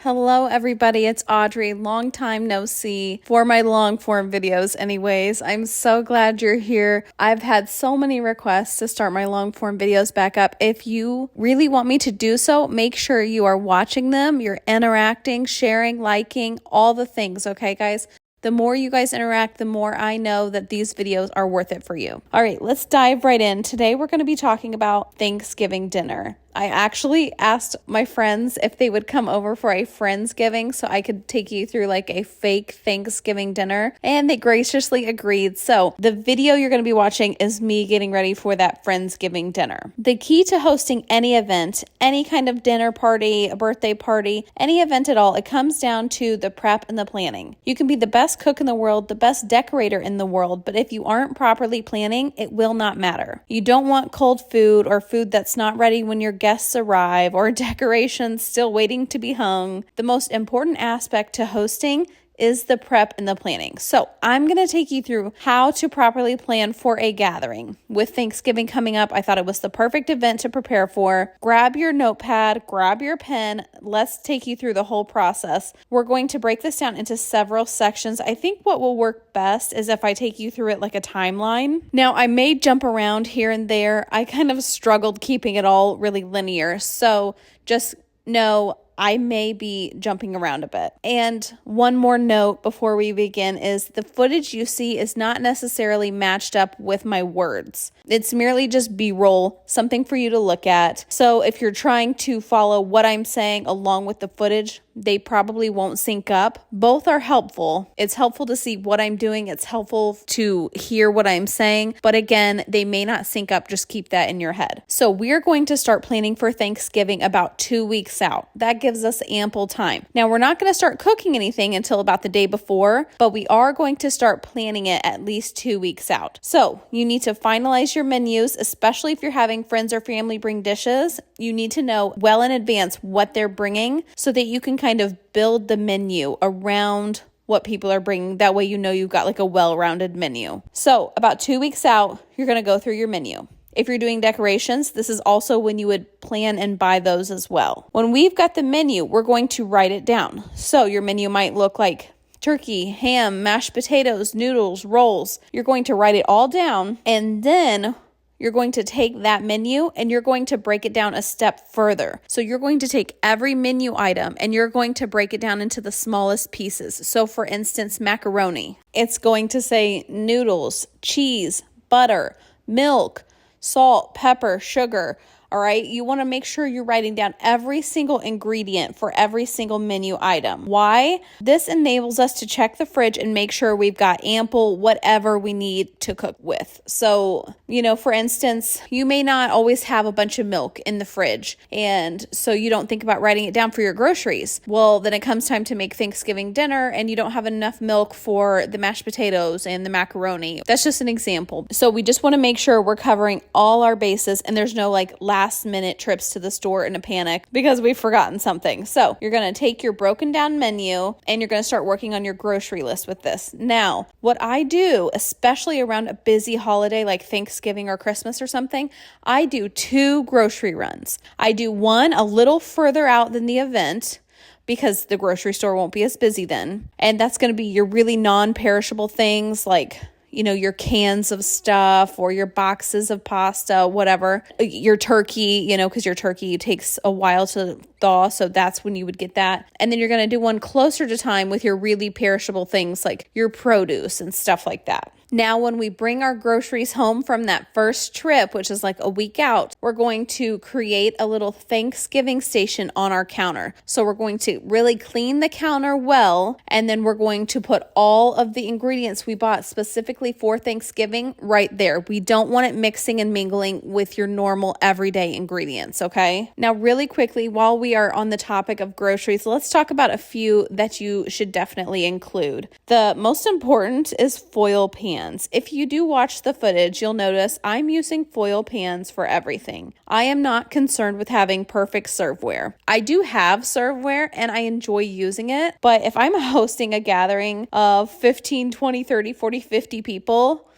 Hello everybody, it's Audrey. Long time no see for my long form videos anyways. I'm so glad you're here. I've had so many requests to start my long form videos back up. If you really want me to do so, make sure you are watching them, you're interacting, sharing, liking, all the things, okay guys? The more you guys interact, the more I know that these videos are worth it for you. All right, let's dive right in. Today we're going to be talking about Thanksgiving dinner. I actually asked my friends if they would come over for a Friendsgiving so I could take you through like a fake Thanksgiving dinner, and they graciously agreed. So the video you're going to be watching is me getting ready for that Friendsgiving dinner. The key to hosting any event, any kind of dinner party, a birthday party, any event at all, it comes down to the prep and the planning. You can be the best cook in the world, the best decorator in the world, but if you aren't properly planning, it will not matter. You don't want cold food or food that's not ready when your guests arrive or decorations still waiting to be hung. The most important aspect to hosting is the prep and the planning. So I'm going to take you through how to properly plan for a gathering. With Thanksgiving coming up, I thought it was the perfect event to prepare for. Grab your notepad, grab your pen. Let's take you through the whole process. We're going to break this down into several sections. I think what will work best is if I take you through it like a timeline. Now, I may jump around here and there. I kind of struggled keeping it all really linear. So just know I may be jumping around a bit. And one more note before we begin is the footage you see is not necessarily matched up with my words. It's merely just B-roll, something for you to look at. So if you're trying to follow what I'm saying along with the footage, they probably won't sync up. Both are helpful. It's helpful to see what I'm doing. It's helpful to hear what I'm saying. But again, they may not sync up. Just keep that in your head. So we're going to start planning for Thanksgiving about 2 weeks out. That gives us ample time. Now, we're not going to start cooking anything until about the day before, but we are going to start planning it at least 2 weeks out. So you need to finalize your menus, especially if you're having friends or family bring dishes. You need to know well in advance what they're bringing so that you can kind of build the menu around what people are bringing. That way you know you've got like a well-rounded menu. So about 2 weeks out, you're going to go through your menu. If you're doing decorations, this is also when you would plan and buy those as well. When we've got the menu, we're going to write it down. So your menu might look like turkey, ham, mashed potatoes, noodles, rolls. You're going to write it all down, and then you're going to take that menu and you're going to break it down a step further. So you're going to take every menu item and you're going to break it down into the smallest pieces. So for instance, macaroni. It's going to say noodles, cheese, butter, milk, salt, pepper, sugar. All right, you want to make sure you're writing down every single ingredient for every single menu item. Why? This enables us to check the fridge and make sure we've got ample whatever we need to cook with. So, for instance, you may not always have a bunch of milk in the fridge, and so you don't think about writing it down for your groceries. Well, then it comes time to make Thanksgiving dinner and you don't have enough milk for the mashed potatoes and the macaroni. That's just an example. So we just want to make sure we're covering all our bases and there's no last minute trips to the store in a panic because we've forgotten something. So you're going to take your broken down menu and you're going to start working on your grocery list with this. Now, what I do, especially around a busy holiday like Thanksgiving or Christmas or something, I do 2 grocery runs. I do one a little further out than the event, because the grocery store won't be as busy then. And that's going to be your really non-perishable things like your cans of stuff or your boxes of pasta, whatever. Your turkey, because your turkey takes a while to thaw. So that's when you would get that. And then you're going to do one closer to time with your really perishable things like your produce and stuff like that. Now, when we bring our groceries home from that first trip, which is like a week out, we're going to create a little Thanksgiving station on our counter. So we're going to really clean the counter well, and then we're going to put all of the ingredients we bought specifically for Thanksgiving right there. We don't want it mixing and mingling with your normal everyday ingredients, okay? Now, really quickly, while we are on the topic of groceries, let's talk about a few that you should definitely include. The most important is foil pans. If you do watch the footage, you'll notice I'm using foil pans for everything. I am not concerned with having perfect serveware. I do have serveware and I enjoy using it, but if I'm hosting a gathering of 15, 20, 30, 40, 50 people,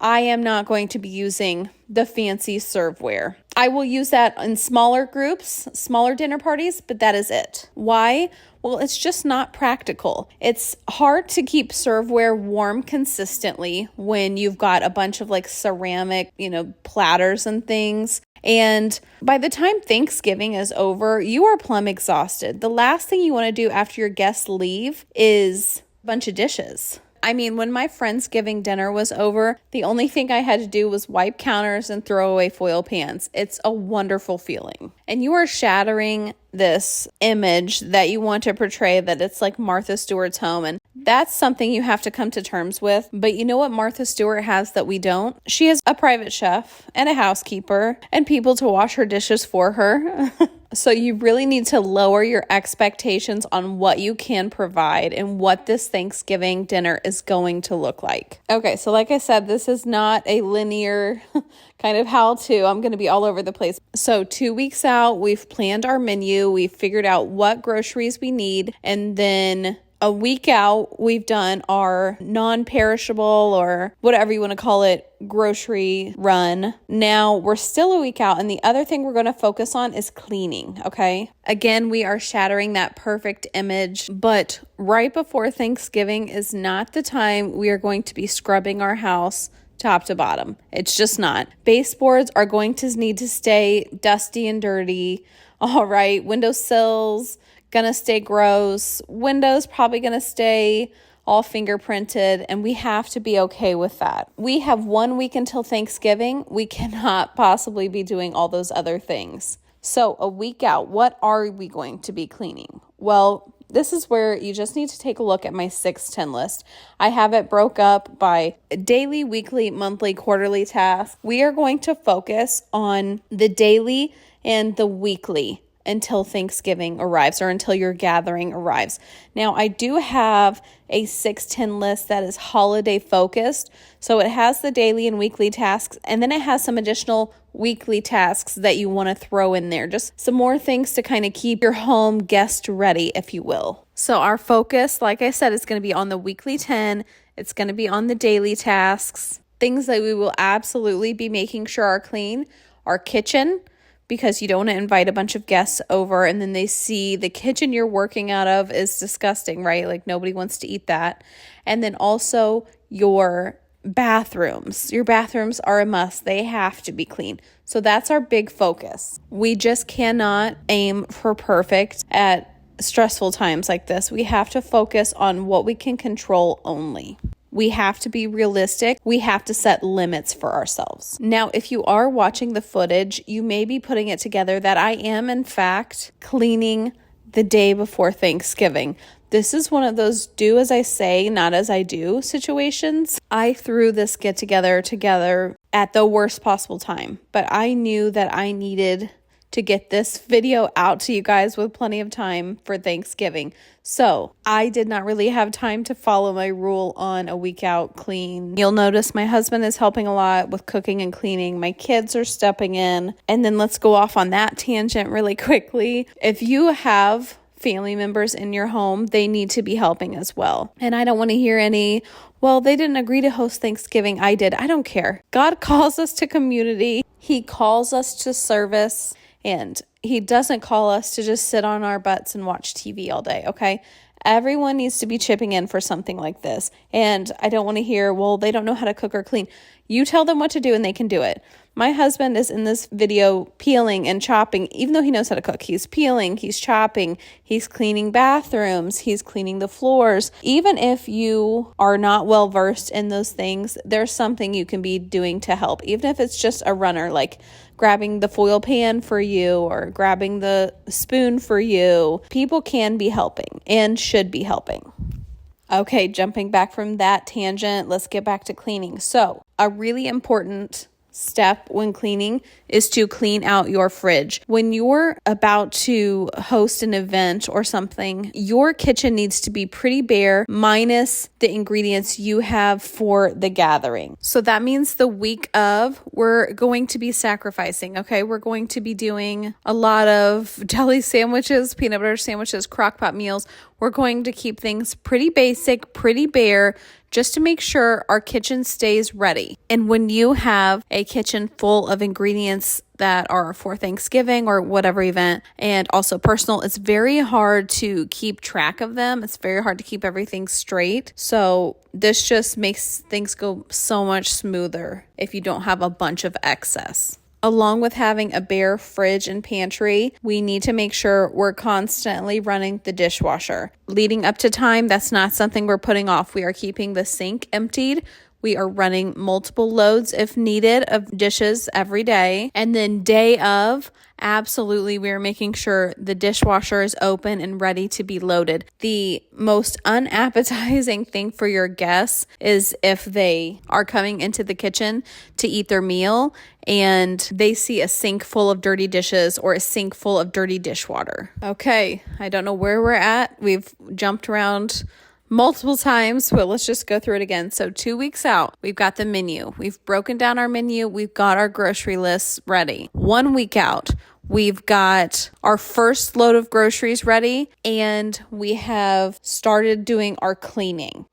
I am not going to be using the fancy serveware. I will use that in smaller groups, smaller dinner parties, but that is it. Why? Well, it's just not practical. It's hard to keep serveware warm consistently when you've got a bunch of like ceramic, platters and things. And by the time Thanksgiving is over, you are plumb exhausted. The last thing you want to do after your guests leave is a bunch of dishes. I mean, when my Friendsgiving dinner was over, the only thing I had to do was wipe counters and throw away foil pans. It's a wonderful feeling. And you are shattering this image that you want to portray that it's like Martha Stewart's home. And that's something you have to come to terms with. But you know what Martha Stewart has that we don't? She has a private chef and a housekeeper and people to wash her dishes for her. So you really need to lower your expectations on what you can provide and what this Thanksgiving dinner is going to look like. Okay, so like I said, this is not a linear kind of how-to. I'm going to be all over the place. So 2 weeks out, we've planned our menu. We've figured out what groceries we need. And then a week out, we've done our non-perishable or whatever you want to call it grocery run. Now we're still a week out, and the other thing we're going to focus on is cleaning, okay? Again, we are shattering that perfect image, but right before Thanksgiving is not the time we are going to be scrubbing our house top to bottom. It's just not. Baseboards are going to need to stay dusty and dirty. All right, windowsills gonna stay gross. Windows probably gonna stay all fingerprinted, and we have to be okay with that. We have 1 week until Thanksgiving. We cannot possibly be doing all those other things. So a week out, what are we going to be cleaning? Well, this is where you just need to take a look at my 6-10 list. I have it broke up by daily, weekly, monthly, quarterly tasks. We are going to focus on the daily and the weekly until Thanksgiving arrives or until your gathering arrives. Now, I do have a 6-10 list that is holiday focused. So it has the daily and weekly tasks, and then it has some additional weekly tasks that you want to throw in there. Just some more things to kind of keep your home guest ready, if you will. So our focus, like I said, is going to be on the weekly 10. It's going to be on the daily tasks. Things that we will absolutely be making sure are clean. Our kitchen, because you don't want to invite a bunch of guests over and then they see the kitchen you're working out of is disgusting, right? Like nobody wants to eat that. And then also your bathrooms. Your bathrooms are a must. They have to be clean. So that's our big focus. We just cannot aim for perfect at stressful times like this. We have to focus on what we can control only. We have to be realistic. We have to set limits for ourselves. Now, if you are watching the footage, you may be putting it together that I am, in fact, cleaning the day before Thanksgiving. This is one of those do as I say, not as I do situations. I threw this get together at the worst possible time, but I knew that I needed to get this video out to you guys with plenty of time for Thanksgiving. So I did not really have time to follow my rule on a week out clean. You'll notice my husband is helping a lot with cooking and cleaning. My kids are stepping in. And then let's go off on that tangent really quickly. If you have family members in your home, they need to be helping as well. And I don't want to hear any, well, they didn't agree to host Thanksgiving. I did. I don't care. God calls us to community. He calls us to service. And he doesn't call us to just sit on our butts and watch TV all day, okay? Everyone needs to be chipping in for something like this. And I don't want to hear, well, they don't know how to cook or clean. You tell them what to do and they can do it. My husband is in this video peeling and chopping, even though he knows how to cook. He's peeling, he's chopping, he's cleaning bathrooms, he's cleaning the floors. Even if you are not well versed in those things, there's something you can be doing to help. Even if it's just a runner, like grabbing the foil pan for you or grabbing the spoon for you. People can be helping and should be helping. Okay, jumping back from that tangent, let's get back to cleaning. So, a really important step when cleaning is to clean out your fridge. When you're about to host an event or something, your kitchen needs to be pretty bare minus the ingredients you have for the gathering. So that means the week of, we're going to be sacrificing, okay? We're going to be doing a lot of deli sandwiches, peanut butter sandwiches, crock pot meals. We're going to keep things pretty basic, pretty bare, just to make sure our kitchen stays ready. And when you have a kitchen full of ingredients that are for Thanksgiving or whatever event, and also personal, it's very hard to keep track of them. It's very hard to keep everything straight. So this just makes things go so much smoother if you don't have a bunch of excess. Along with having a bare fridge and pantry, we need to make sure we're constantly running the dishwasher. Leading up to time, that's not something we're putting off. We are keeping the sink emptied. We are running multiple loads if needed of dishes every day. And then day of, absolutely, we are making sure the dishwasher is open and ready to be loaded. The most unappetizing thing for your guests is if they are coming into the kitchen to eat their meal and they see a sink full of dirty dishes or a sink full of dirty dishwater. Okay, I don't know where we're at. We've jumped around multiple times, but let's just go through it again. So 2 weeks out, we've got the menu. We've broken down our menu. We've got our grocery lists ready. 1 week out, we've got our first load of groceries ready, and we have started doing our cleaning.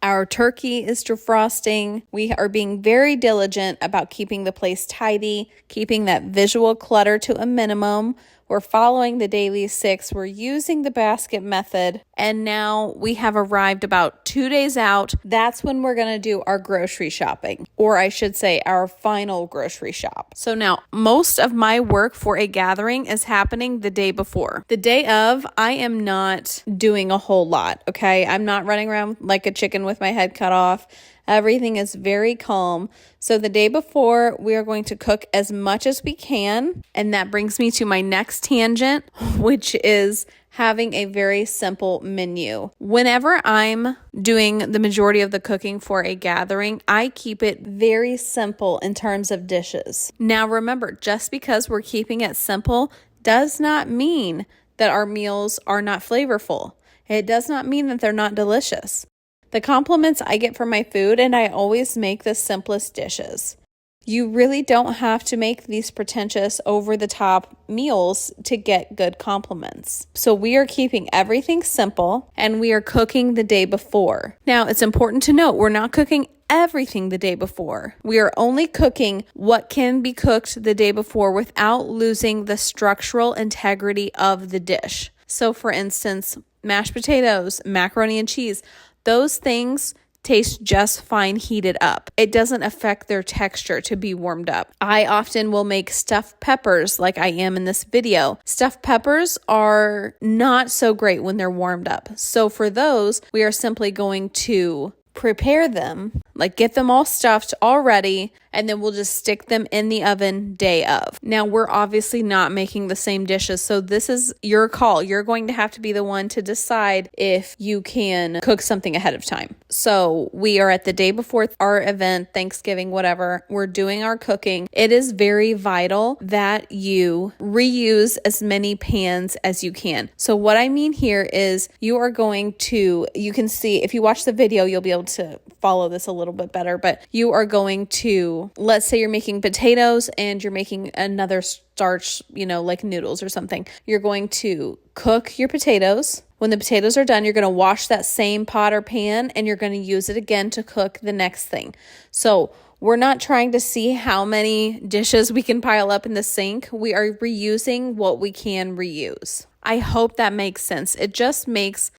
Our turkey is defrosting. We are being very diligent about keeping the place tidy, keeping that visual clutter to a minimum. We're following the daily 6. We're using the basket method. And now we have arrived about 2 days out. That's when we're going to do our grocery shopping, or I should say our final grocery shop. So now most of my work for a gathering is happening the day before. The day of, I am not doing a whole lot, okay? I'm not running around like a chicken with my head cut off. Everything is very calm. So the day before, we are going to cook as much as we can. And that brings me to my next tangent, which is having a very simple menu. Whenever I'm doing the majority of the cooking for a gathering, I keep it very simple in terms of dishes. Now remember, just because we're keeping it simple does not mean that our meals are not flavorful. It does not mean that they're not delicious. The compliments I get from my food, and I always make the simplest dishes. You really don't have to make these pretentious, over-the-top meals to get good compliments. So we are keeping everything simple, and we are cooking the day before. Now, it's important to note, we're not cooking everything the day before. We are only cooking what can be cooked the day before without losing the structural integrity of the dish. So, for instance, mashed potatoes, macaroni and cheese, those things taste just fine heated up. It doesn't affect their texture to be warmed up. I often will make stuffed peppers like I am in this video. Stuffed peppers are not so great when they're warmed up. So for those, we are simply going to prepare them, like get them all stuffed already, and then we'll just stick them in the oven day of. Now, we're obviously not making the same dishes, so this is your call. You're going to have to be the one to decide if you can cook something ahead of time. So we are at the day before our event, Thanksgiving, whatever. We're doing our cooking. It is very vital that you reuse as many pans as you can. So what I mean here is you can see, if you watch the video, you'll be able to follow this a little bit better, but you are going to, let's say you're making potatoes and you're making another starch, like noodles or something. You're going to cook your potatoes. When the potatoes are done, you're going to wash that same pot or pan and you're going to use it again to cook the next thing. So we're not trying to see how many dishes we can pile up in the sink. We are reusing what we can reuse. I hope that makes sense. It just makes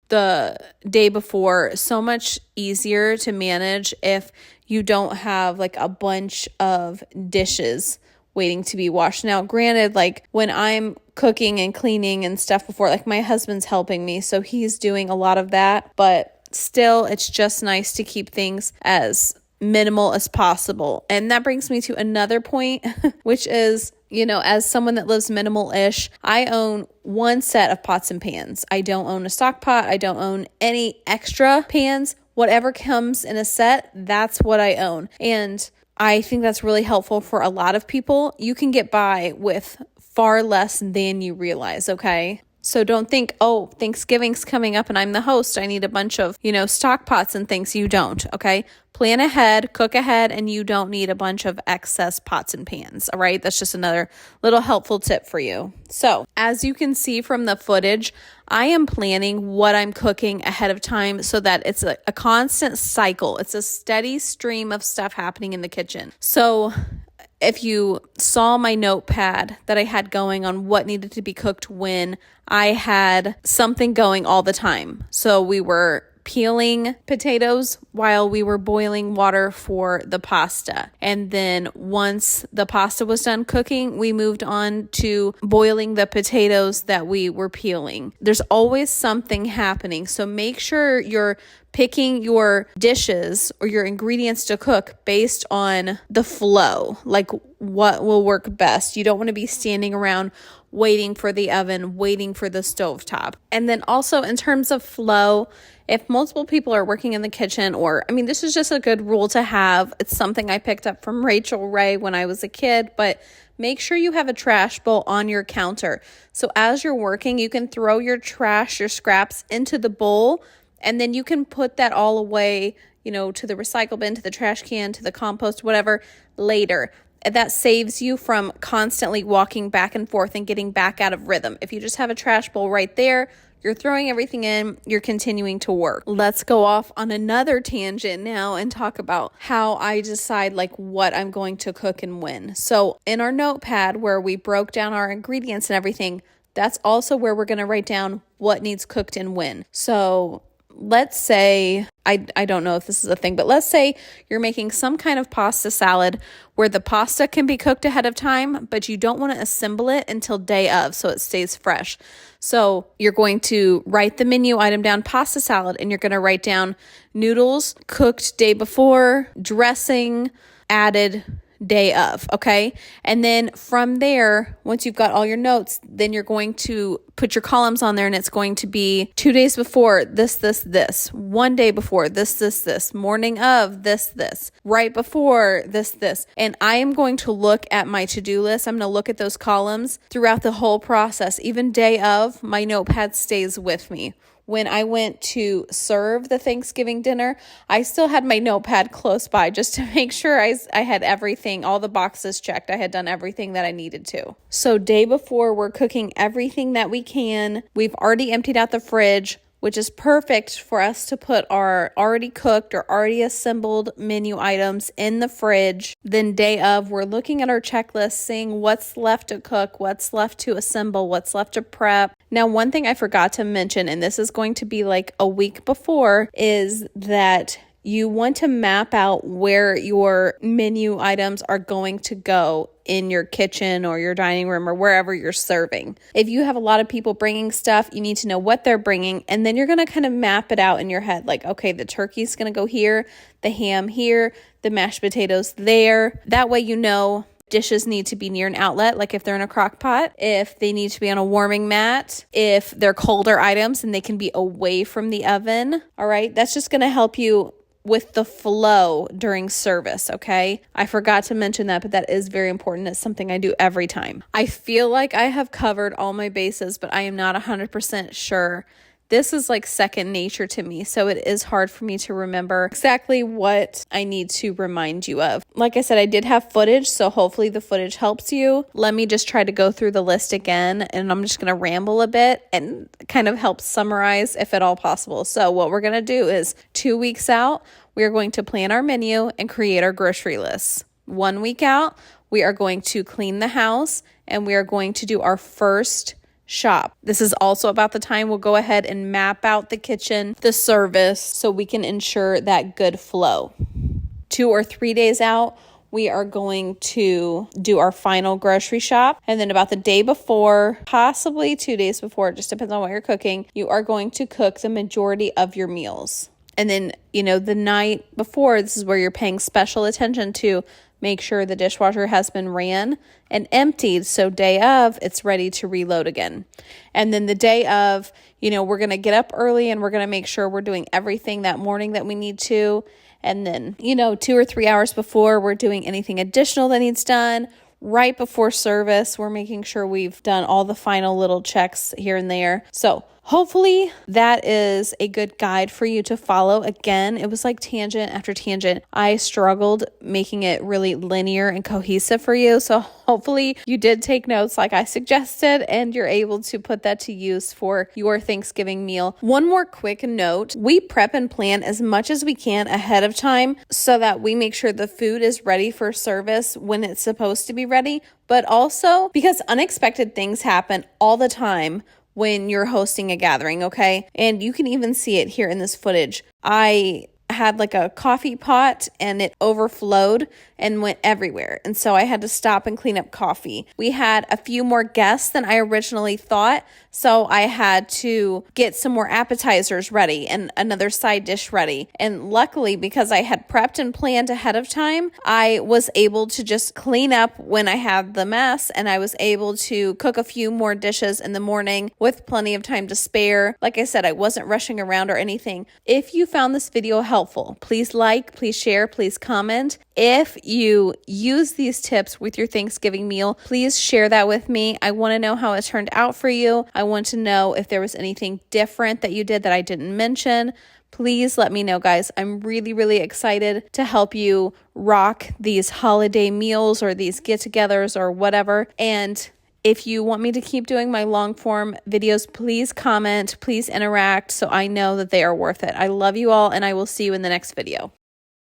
the day before so much easier to manage if you don't have like a bunch of dishes waiting to be washed. Now, granted, like when I'm cooking and cleaning and stuff before, like my husband's helping me, so he's doing a lot of that, but still it's just nice to keep things as minimal as possible. And that brings me to another point, which is, as someone that lives minimal-ish, I own one set of pots and pans. I don't own a stock pot. I don't own any extra pans. Whatever comes in a set, that's what I own. And I think that's really helpful for a lot of people. You can get by with far less than you realize, okay? So don't think, oh, Thanksgiving's coming up and I'm the host, I need a bunch of, stock pots and things. You don't, okay? Plan ahead, cook ahead, and you don't need a bunch of excess pots and pans, all right? That's just another little helpful tip for you. So as you can see from the footage, I am planning what I'm cooking ahead of time so that it's a constant cycle. It's a steady stream of stuff happening in the kitchen. So if you saw my notepad that I had going on what needed to be cooked when, I had something going all the time. So we were peeling potatoes while we were boiling water for the pasta. And then once the pasta was done cooking, we moved on to boiling the potatoes that we were peeling. There's always something happening. So make sure you're picking your dishes or your ingredients to cook based on the flow, like what will work best. You don't want to be standing around waiting for the oven, waiting for the stovetop. And then also in terms of flow, if multiple people are working in the kitchen, this is just a good rule to have. It's something I picked up from Rachel Ray when I was a kid, but make sure you have a trash bowl on your counter. So as you're working, you can throw your trash, your scraps into the bowl, and then you can put that all away, to the recycle bin, to the trash can, to the compost, whatever, later. That saves you from constantly walking back and forth and getting back out of rhythm. If you just have a trash bowl right there, you're throwing everything in, you're continuing to work. Let's go off on another tangent now and talk about how I decide what I'm going to cook and when. So in our notepad where we broke down our ingredients and everything, that's also where we're going to write down what needs cooked and when. So let's say, I don't know if this is a thing, but let's say you're making some kind of pasta salad where the pasta can be cooked ahead of time, but you don't want to assemble it until day of so it stays fresh. So you're going to write the menu item down, pasta salad, and you're going to write down noodles cooked day before, dressing added day of, okay? And then from there, once you've got all your notes, then you're going to put your columns on there, and it's going to be 2 days before this, 1 day before this, morning of this, right before this. And I am going to look at my to-do list. I'm going to look at those columns throughout the whole process. Even day of, my notepad stays with me. When I went to serve the Thanksgiving dinner, I still had my notepad close by just to make sure I had everything, all the boxes checked. I had done everything that I needed to. So day before, we're cooking everything that we can. We've already emptied out the fridge, which is perfect for us to put our already cooked or already assembled menu items in the fridge. Then day of, we're looking at our checklist, seeing what's left to cook, what's left to assemble, what's left to prep. Now, one thing I forgot to mention, and this is going to be a week before, is that you want to map out where your menu items are going to go in your kitchen or your dining room or wherever you're serving. If you have a lot of people bringing stuff, you need to know what they're bringing, and then you're going to kind of map it out in your head. Okay, the turkey's going to go here, the ham here, the mashed potatoes there. That way dishes need to be near an outlet, like if they're in a crock pot, if they need to be on a warming mat, if they're colder items and they can be away from the oven. All right, that's just going to help you with the flow during service, okay? I forgot to mention that, but that is very important. It's something I do every time. I feel like I have covered all my bases, but I am not 100% sure. This is second nature to me, so it is hard for me to remember exactly what I need to remind you of. Like I said, I did have footage, so hopefully the footage helps you. Let me just try to go through the list again, and I'm just going to ramble a bit and kind of help summarize if at all possible. So what we're going to do is 2 weeks out, we are going to plan our menu and create our grocery lists. 1 week out, we are going to clean the house, and we are going to do our first shop. This is also about the time we'll go ahead and map out the kitchen, the service, so we can ensure that good flow. 2 or 3 days out, we are going to do our final grocery shop. And then about the day before, possibly 2 days before, it just depends on what you're cooking, you are going to cook the majority of your meals. And then, the night before, this is where you're paying special attention to make sure the dishwasher has been ran and emptied, so day of, it's ready to reload again. And then the day of, we're going to get up early and we're going to make sure we're doing everything that morning that we need to. And then, 2 or 3 hours before, we're doing anything additional that needs done. right before service. We're making sure we've done all the final little checks here and there. So hopefully that is a good guide for you to follow. Again, it was like tangent after tangent. I struggled making it really linear and cohesive for you. So hopefully you did take notes like I suggested and you're able to put that to use for your Thanksgiving meal. One more quick note, we prep and plan as much as we can ahead of time so that we make sure the food is ready for service when it's supposed to be ready, but also because unexpected things happen all the time when you're hosting a gathering, okay? And you can even see it here in this footage. I had like a coffee pot and it overflowed and went everywhere. And so I had to stop and clean up coffee. We had a few more guests than I originally thought. So I had to get some more appetizers ready and another side dish ready. And luckily, because I had prepped and planned ahead of time, I was able to just clean up when I had the mess, and I was able to cook a few more dishes in the morning with plenty of time to spare. Like I said, I wasn't rushing around or anything. If you found this video helpful, please like, please share, please comment. If you use these tips with your Thanksgiving meal, please share that with me. I want to know how it turned out for you. I want to know if there was anything different that you did that I didn't mention. Please let me know, guys. I'm really, really excited to help you rock these holiday meals or these get-togethers or whatever. And if you want me to keep doing my long form videos, please comment, please interact so I know that they are worth it. I love you all, and I will see you in the next video.